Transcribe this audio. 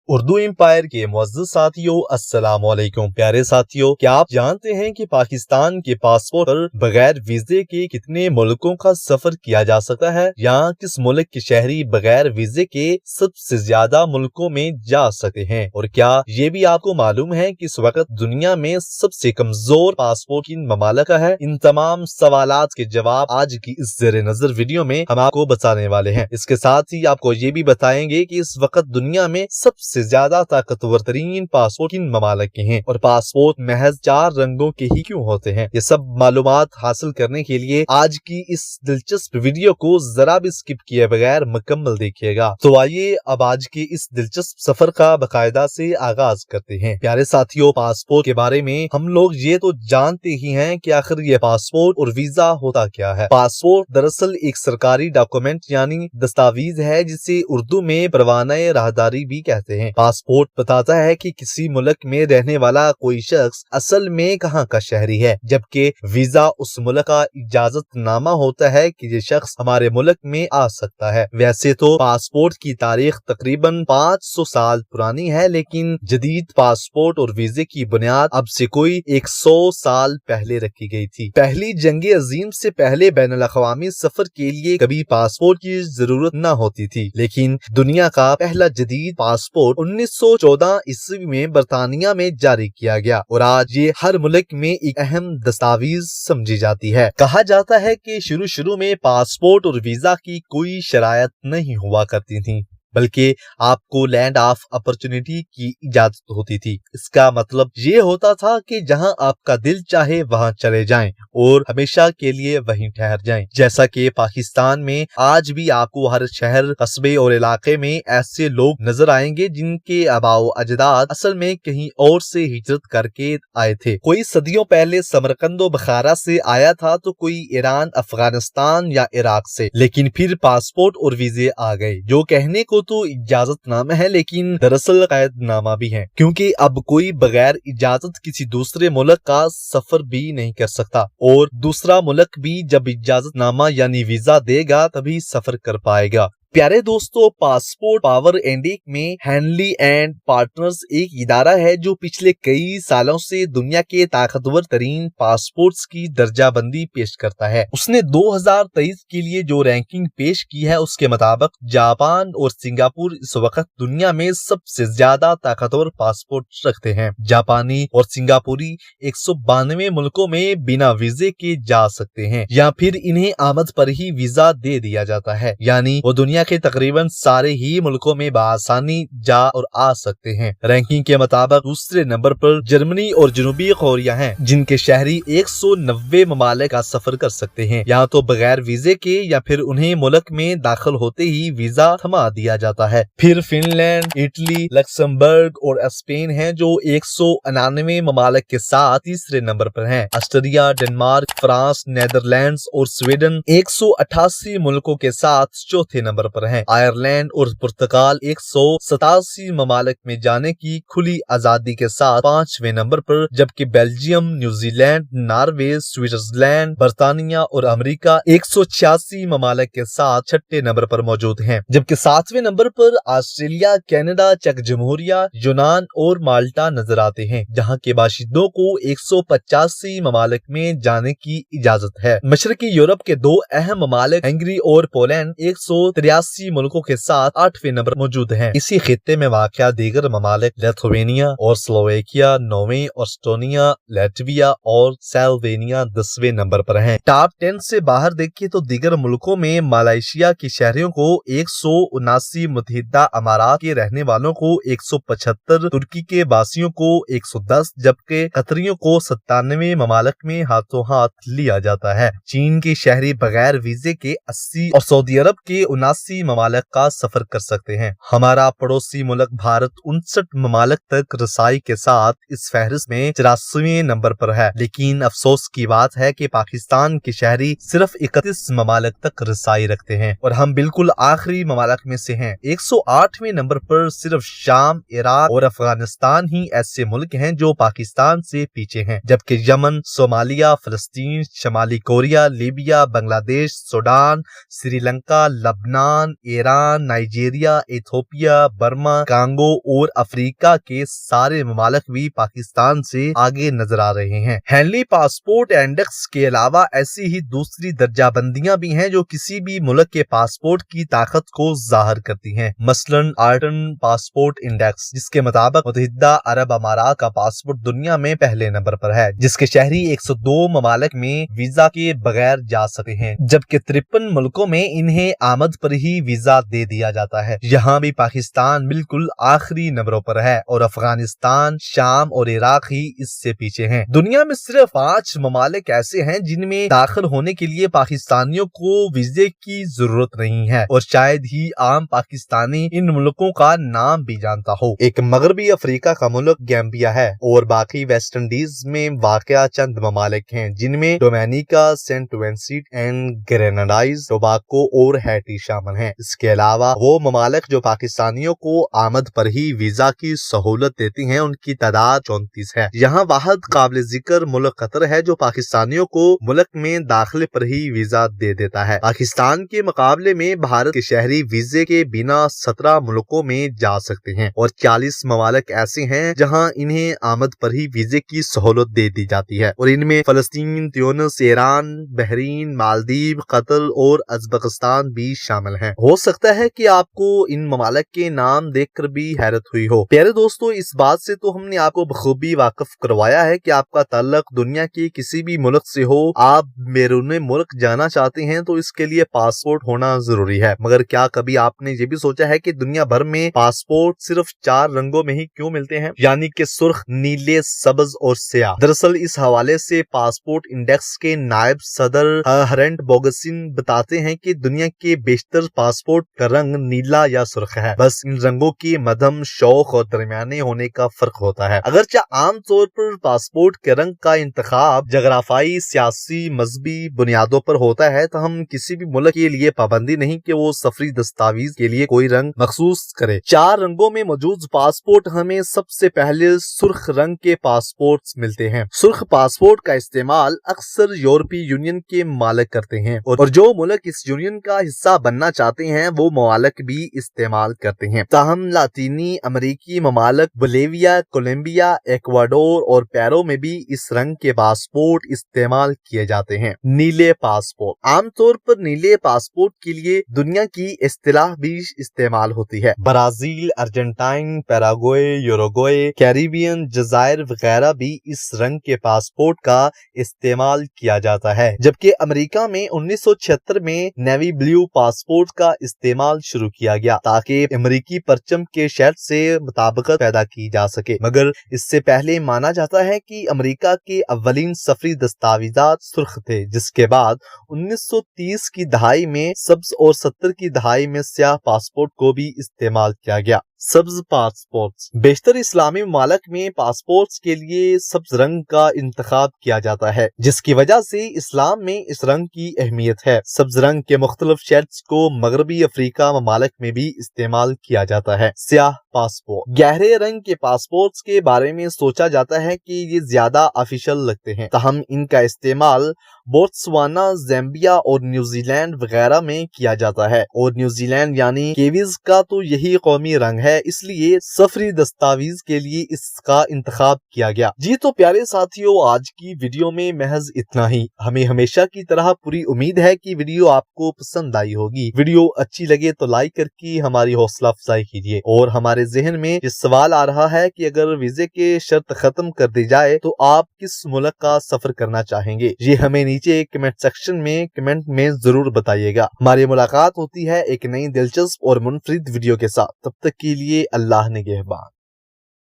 Urdu empire के मुअज़्ज़ज़ साथियों, अस्सलाम वालेकुम। प्यारे साथियों, क्या आप जानते हैं कि पाकिस्तान के पासपोर्ट पर बगैर वीजे के कितने मुल्कों का सफर किया जा सकता है, या किस मुल्क के शहरी बगैर वीजे के सबसे ज्यादा मुल्कों में जा सकते हैं, और क्या ये भी आपको मालूम है कि इस वक्त दुनिया में सबसे कमजोर पासपोर्ट किन ममालिक का है? इन तमाम सवालात के जवाब आज की इस ज़ेरे नजर वीडियो में हम आपको बताने वाले हैं। इसके साथ ही आपको ये भी बताएंगे कि इस वक्त दुनिया में सबसे ज्यादा ताकतवर तरीन पासपोर्ट किन ममालिक के हैं, और पासपोर्ट महज 4 रंगों के ही क्यों होते हैं। ये सब मालूमात हासिल करने के लिए आज की इस दिलचस्प वीडियो को जरा भी स्किप किए बगैर मुकम्मल देखिएगा। तो आइए अब आज के इस दिलचस्प सफर का बाकायदा से आगाज करते हैं। प्यारे साथियों, पासपोर्ट के बारे में हम लोग ये तो जानते ही हैं कि आखिर ये पासपोर्ट और वीजा होता क्या है। पासपोर्ट दरअसल एक सरकारी डॉक्यूमेंट यानी दस्तावेज है, जिसे उर्दू में परवाना राहदारी भी कहते हैं। पासपोर्ट बताता है कि किसी मुल्क में रहने वाला कोई शख्स असल में कहाँ का शहरी है, जबकि वीजा उस मुल्क का इजाजतनामा होता है कि ये शख्स हमारे मुल्क में आ सकता है। वैसे तो पासपोर्ट की तारीख तकरीबन 500 साल पुरानी है, लेकिन जदीद पासपोर्ट और वीजे की बुनियाद अब से कोई 100 साल पहले रखी गई थी। पहली जंग अजीम से पहले बैनुल अक़वामी सफर के लिए कभी पासपोर्ट की जरूरत न होती थी, लेकिन दुनिया का पहला जदीद पासपोर्ट 1914 ईस्वी में बरतानिया में जारी किया गया, और आज ये हर मुल्क में एक अहम दस्तावेज समझी जाती है। कहा जाता है कि शुरू में पासपोर्ट और वीजा की कोई शरायत नहीं हुआ करती थी, बल्कि आपको लैंड ऑफ अपॉर्चुनिटी की इजाजत होती थी। इसका मतलब ये होता था कि जहां आपका दिल चाहे वहां चले जाएं और हमेशा के लिए वहीं ठहर जाएं। जैसा कि पाकिस्तान में आज भी आपको हर शहर, कस्बे और इलाके में ऐसे लोग नजर आएंगे जिनके आबाओ अजदाद असल में कहीं और से हिजरत करके आए थे। कोई सदियों पहले समरकंद बखारा से आया था, तो कोई ईरान, अफगानिस्तान या इराक से, लेकिन फिर पासपोर्ट और वीजे आ गए, जो कहने को तो इजाजतनामा है लेकिन दरअसल कैदनामा भी है, क्योंकि अब कोई बगैर इजाजत किसी दूसरे मुल्क का सफर भी नहीं कर सकता, और दूसरा मुल्क भी जब इजाजतनामा यानी वीजा देगा तभी सफर कर पाएगा। प्यारे दोस्तों, पासपोर्ट पावर इंडिक में हैनली एंड पार्टनर्स एक इदारा है जो पिछले कई सालों से दुनिया के ताकतवर तरीन पासपोर्ट्स की दर्जाबंदी पेश करता है। उसने 2023 के लिए जो रैंकिंग पेश की है, उसके मुताबिक जापान और सिंगापुर इस वक्त दुनिया में सबसे ज्यादा ताकतवर पासपोर्ट रखते हैं। जापानी और सिंगापुरी 192 मुल्कों में बिना वीजे के जा सकते हैं, या फिर इन्हें आमद पर ही वीजा दे दिया जाता है, यानी वो दुनिया के तकरीबन सारे ही मुल्कों में बआसानी जा और आ सकते हैं। रैंकिंग के मुताबिक दूसरे नंबर पर जर्मनी और जनूबी कोरिया हैं, जिनके शहरी 190 ममालिक का सफर कर सकते हैं, या तो बगैर वीजे के या फिर उन्हें मुल्क में दाखिल होते ही वीजा थमा दिया जाता है। फिर फिनलैंड, इटली, लक्समबर्ग और स्पेन हैं, जो 199 ममालिक के साथ तीसरे नंबर पर हैं। ऑस्ट्रिया, डेनमार्क, फ्रांस, नीदरलैंड्स और स्वीडन 188 मुल्कों के साथ चौथे नंबर पर हैं। आयरलैंड और पुर्तगाल 187 ममालिक में जाने की खुली आजादी के साथ 5वें नंबर पर, जबकि बेल्जियम, न्यूजीलैंड, नॉर्वे, स्विट्जरलैंड, बर्तानिया और अमेरिका 186 ममालिक के साथ 6ठे नंबर पर मौजूद हैं। जबकि 7वें नंबर पर ऑस्ट्रेलिया, कनाडा, चेक जमहूरिया, यूनान और माल्टा नजर आते हैं, जहां के बाशिंदों को 185 ममालिक में जाने की इजाजत है। मशरकी यूरोप के 2 अहम ममालिक हंगरी और पोलैंड 183 मुल्कों के साथ 8वें नंबर मौजूद हैं। इसी खित्ते में वाक़या दीगर ममालिक लिथुआनिया और स्लोवेकिया 9वें, एस्टोनिया, लातविया और स्लोवेनिया 10वें नंबर पर हैं। टॉप 10 से बाहर देखिए तो दीगर मुल्कों में मलेशिया के शहरियों को 179, मुत्तहिदा अमारात के रहने वालों को 175, तुर्की के बासियों को 110, जबकि कतरियों को 97 ममालिक में हाथों हाथ लिया जाता है। चीन के शहरी बगैर वीजे के 80 और सऊदी अरब के 79 ममालिक का सफर कर सकते हैं। हमारा पड़ोसी मुल्क भारत 59 ममालिक तक रसाई के साथ इस फहरिस्त में 84वें नंबर पर है, लेकिन अफसोस की बात है कि पाकिस्तान के शहरी सिर्फ 31 ममालिक तक रसाई रखते हैं, और हम बिल्कुल आखिरी ममालिक में से हैं। 108वें नंबर पर सिर्फ शाम, इराक और अफगानिस्तान ही ऐसे मुल्क हैं जो पाकिस्तान से पीछे हैं, जबकि यमन, सोमालिया, फलस्तीन, शमाली Korea, Libya, Bangladesh, Sudan, Sri Lanka, लबनान, Afghanistan, Iran, Nigeria, Ethiopia, Burma, Congo اور افریقہ کے سارے ممالک بھی پاکستان سے آگے نظر آ رہے ہیں۔ ہینلی پاسپورٹ انڈیکس کے علاوہ ایسی ہی دوسری درجہ بندیاں بھی ہیں جو کسی بھی ملک کے پاسپورٹ کی طاقت کو ظاہر کرتی ہیں۔ مثلاً آرٹن پاسپورٹ انڈیکس، جس کے مطابق متحدہ عرب امارات کا پاسپورٹ دنیا میں پہلے نمبر پر ہے، جس کے شہری 102 ممالک میں ویزا کے بغیر جا سکتے ہیں، جبکہ 53 ملکوں میں انہیں آمد پر ہی ویزا دے دیا جاتا ہے۔ یہاں بھی پاکستان بالکل آخری نمبروں پر ہے اور افغانستان، شام اور عراق ہی اس سے پیچھے ہیں۔ دنیا میں صرف 5 ممالک ایسے ہیں جن میں داخل ہونے کے لیے پاکستانیوں کو ویزے کی ضرورت نہیں ہے، اور شاید ہی عام پاکستانی ان ملکوں کا نام بھی جانتا ہو۔ ایک مغربی افریقہ کا ملک گیمبیا ہے، اور باقی ویسٹ انڈیز میں واقع چند ممالک ہیں جن میں ڈومینیکا، سینٹ وینسنٹ اینڈ گریناڈائنز، ٹوباکو اور ہیٹی شامل ہیں۔ اس کے علاوہ وہ ممالک جو پاکستانیوں کو آمد پر ہی ویزا کی سہولت دیتی ہیں، ان کی تعداد 34 ہے۔ یہاں واحد قابل ذکر ملک قطر ہے جو پاکستانیوں کو ملک میں داخلے پر ہی ویزا دے دیتا ہے۔ پاکستان کے مقابلے میں بھارت کے شہری ویزے کے بنا 17 ملکوں میں جا سکتے ہیں، اور 40 ممالک ایسے ہیں جہاں انہیں آمد پر ہی ویزے کی سہولت دے دی جاتی ہے، اور ان میں فلسطین، تیونس، ایران، بحرین، مالدیو، قطر اور ازبکستان بھی شامل ہیں۔ ہو سکتا ہے کہ آپ کو ان ممالک کے نام دیکھ کر بھی حیرت ہوئی ہو۔ پیارے دوستو، اس بات سے تو ہم نے آپ کو بخوبی واقف کروایا ہے کہ آپ کا تعلق دنیا کے کسی بھی ملک سے ہو، آپ بیرون ملک جانا چاہتے ہیں تو اس کے لیے پاسپورٹ ہونا ضروری ہے۔ مگر کیا کبھی آپ نے یہ بھی سوچا ہے کہ دنیا بھر میں پاسپورٹ صرف 4 رنگوں میں ہی کیوں ملتے ہیں؟ یعنی کہ سرخ، نیلے، سبز اور سیاہ۔ دراصل اس حوالے سے پاسپورٹ انڈیکس کے نائب صدر ہرنٹ بوگسن بتاتے ہیں کہ دنیا کے بیشتر پاسپورٹ کا رنگ نیلا یا سرخ ہے، بس ان رنگوں کی مدھم، شوق اور درمیانے ہونے کا فرق ہوتا ہے۔ اگرچہ عام طور پر پاسپورٹ کے رنگ کا انتخاب جغرافیائی، سیاسی، مذہبی بنیادوں پر ہوتا ہے، تو ہم کسی بھی ملک کے لیے پابندی نہیں کہ وہ سفری دستاویز کے لیے کوئی رنگ مخصوص کرے۔ 4 رنگوں میں موجود پاسپورٹ ہمیں سب سے پہلے سرخ رنگ کے پاسپورٹ ملتے ہیں۔ سرخ پاسپورٹ کا استعمال اکثر یورپی یونین کے ممالک کرتے ہیں، اور جو ملک اس یونین کا حصہ بننا چاہتے ہیں وہ ممالک بھی استعمال کرتے ہیں۔ تاہم لاطینی امریکی ممالک بولیویا، کولمبیا، ایکواڈور اور پیرو میں بھی اس رنگ کے پاسپورٹ استعمال کیے جاتے ہیں۔ نیلے پاسپورٹ، عام طور پر نیلے پاسپورٹ کے لیے دنیا کی اصطلاح بھی استعمال ہوتی ہے۔ Brazil, Argentina, Paraguay, Uruguay, Caribbean جزائر وغیرہ بھی اس رنگ کے پاسپورٹ کا استعمال کیا جاتا ہے، جبکہ امریکہ میں 1976 میں نیوی بلیو پاسپورٹ کا استعمال شروع کیا گیا تاکہ امریکی پرچم کے شرط سے مطابقت پیدا کی جا سکے، مگر اس سے پہلے مانا جاتا ہے کہ امریکہ کے اولین سفری دستاویزات سرخ تھے، جس کے بعد 1930 کی دہائی میں سبز اور 70 کی دہائی میں سیاہ پاسپورٹ کو بھی استعمال کیا گیا۔ سبز پاسپورٹس، بیشتر اسلامی ممالک میں پاسپورٹس کے لیے سبز رنگ کا انتخاب کیا جاتا ہے، جس کی وجہ سے اسلام میں اس رنگ کی اہمیت ہے۔ سبز رنگ کے مختلف شیڈز کو مغربی افریقہ ممالک میں بھی استعمال کیا جاتا ہے۔ سیاہ پاسپورٹ، گہرے رنگ کے پاسپورٹس کے بارے میں سوچا جاتا ہے کہ یہ زیادہ آفیشل لگتے ہیں، تاہم ان کا استعمال بوتسوانا، زامبیا اور نیوزی لینڈ وغیرہ میں کیا جاتا ہے، اور نیوزی لینڈ یعنی کیویز کا تو یہی قومی رنگ ہے، اس لیے سفری دستاویز کے لیے اس کا انتخاب کیا گیا۔ جی تو پیارے ساتھیوں، آج کی ویڈیو میں محض اتنا ہی۔ ہمیں ہمیشہ کی طرح پوری امید ہے کہ ویڈیو آپ کو پسند آئی ہوگی۔ ویڈیو اچھی لگے تو لائک کر کے ہماری حوصلہ افزائی کیجیے، اور ہمارے ذہن میں یہ سوال آ رہا ہے کہ اگر ویزے کے شرط ختم کر دی جائے تو آپ کس ملک کا سفر کرنا چاہیں گے؟ یہ ہمیں نیچے کمنٹ سیکشن میں کمنٹ میں ضرور بتائیے گا۔ ہماری ملاقات ہوتی ہے ایک نئی دلچسپ اور منفرد ویڈیو کے ساتھ، تب تک کے لیے اللہ نگہبان۔